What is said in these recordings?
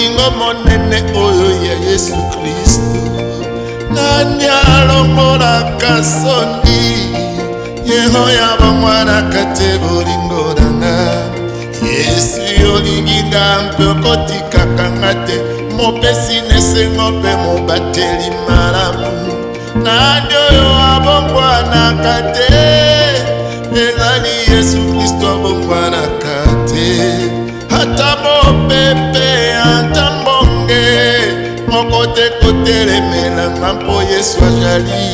bolingo monene oyo ya Yesu Kristo. Nani alongolaka soni yeho ya bamwana kate bolingo nanga. Yesu yolinginga mpe okotikaka nga te, mopesi nesengo mpe mobateli malamu. Nani oyo abongwanaka te, ezali Yesu Kristo abongwanaka te. Ata mopepe ata mbonge moko te kotelemelanga mpo Yesu azali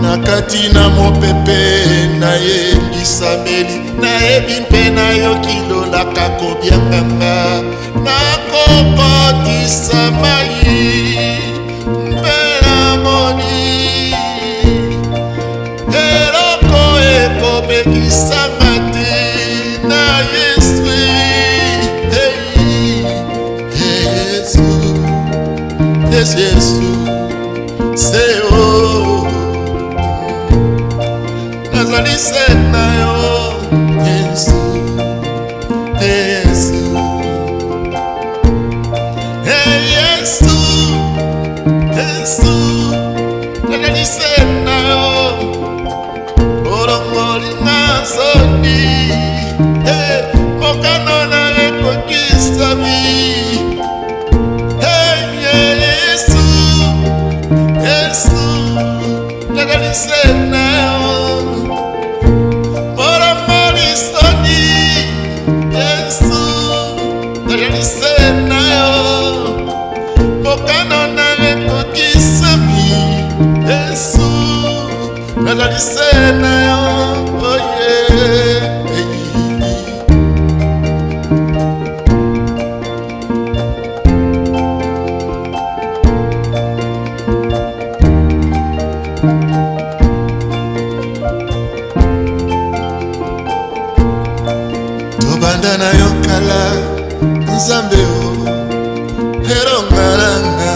nakati na mopepe. Nayebisabeli nayebi mpe nayoki lolaka kobyanganga. Nakokotisa mai mpe namoni eloko ekobekisanga te na Yesu. Yesu seo nazali se na yo. Yesu Yesu Yesu Yesu nazali se na yo. Olongoli na soni mokano na ekokisa mi. Tobanda na yo kala Nzambe o erongaranga.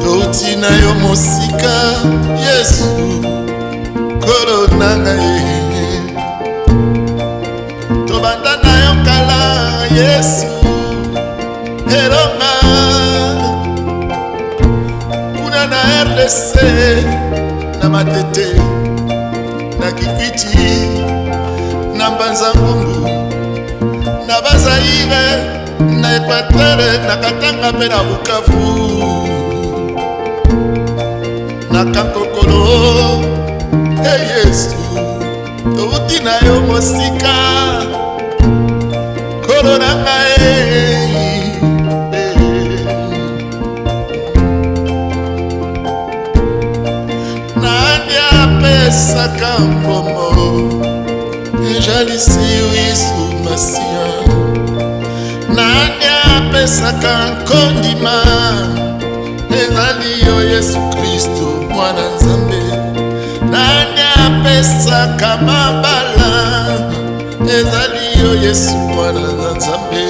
Touti na yo mosika Yesu koronanga ye. Tobanda na yo kala Yesu eronga. Kuna na RDC na Matete na Kikwiti na Mbanza Ngungu na Bazaire na Equateur na Katanga pe na Bukavu na Kankokolo. Hey Yesu touti na yo mosika koronanga ye. Nani apesaka mbomo ejalisi Yesu Masia. Nani apesaka nkondima ezali yo Yesu Kristo mwana Nzambe. Nani apesaka mabala ezali yo Yesu mwana Nzambe.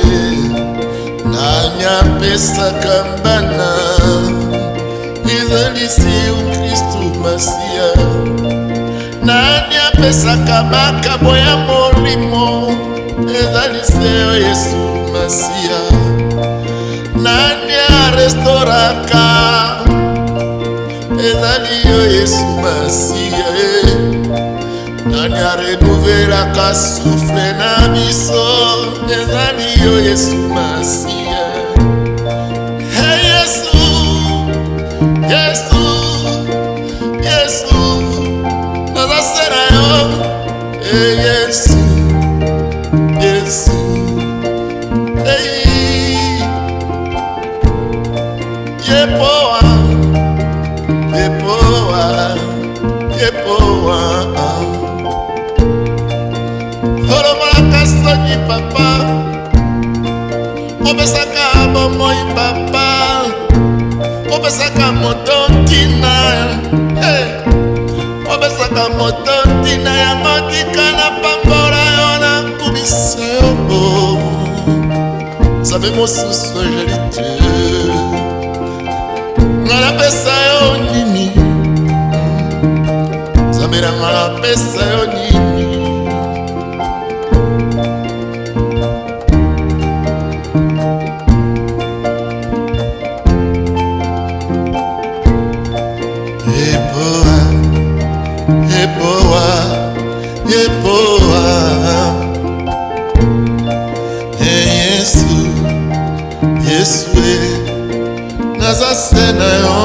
Nani apesaka mbana ezali si yo Kristo Masia. Nani apesaka makabo ya molimo ezali se yo Yesu Masia. Nani arestoraka ezali yo Yesu Masia. Nani arenovelaka souffle na biso ezali yo Yesu Masia. Hey Yesu Yesu Yesu nazasera yo. Hey Yesu Yesu yepoa yepoa yepoa. Holomaka soni papa opesaka bomoi papa opesaka motontina. Opesaka motontina ya motika na pambola yo na kumisa yo. Nzambe mosusu ejali te ngala pesa yo nini. Nzambe na ngala pesa yo nini. Yesu naza se na yo,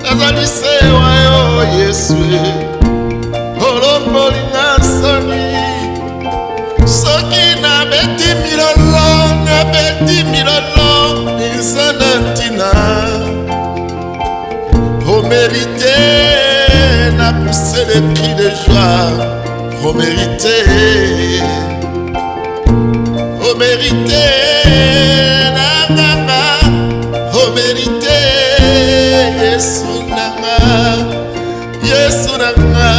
nazali se wa yo Yesu olomboli nga soni. Soki nabeti milolo eza na ntina. Oh mérité, n'a poussé les cris de joie. Oh mérité, oh mérité, nanga, oh mérité, Yesu nanga, Yesu nanga,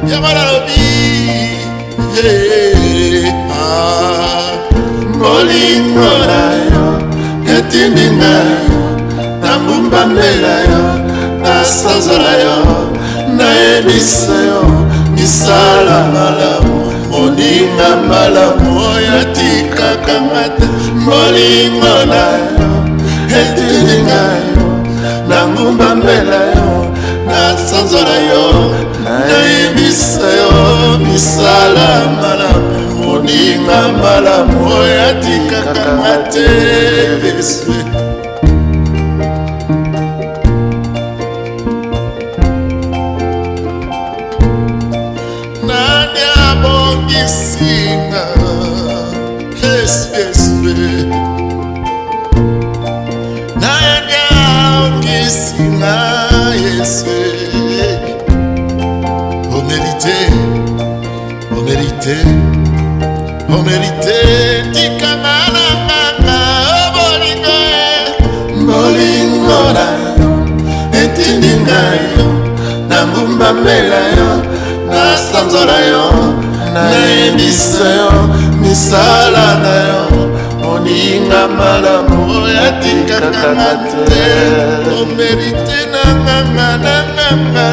yamala lobi, molingo na yo, etindinga yo, nambumbamela yo. Nasanzola yo, naebisa yo, misala malamu, moninga malamu, oyo atikaka ngata. Molingo na yo, etindinga yo, nambumbamela yo, nasanzola yo, naebisa yo, misala malamu, moninga malamu, oyo atikaka ngata. Singa Yesu nanya ngisinga Yesu. Oh mérité, oh mérité, oh mérité, tikamana mama bolingo bolingo na yo, etindinga yo, nambumba mela yo, nasanzola yo, naebisa yo, misala na yo, moninga malamu, oyo atikaka nga te. Oh mérité nanga, nanga, nanga,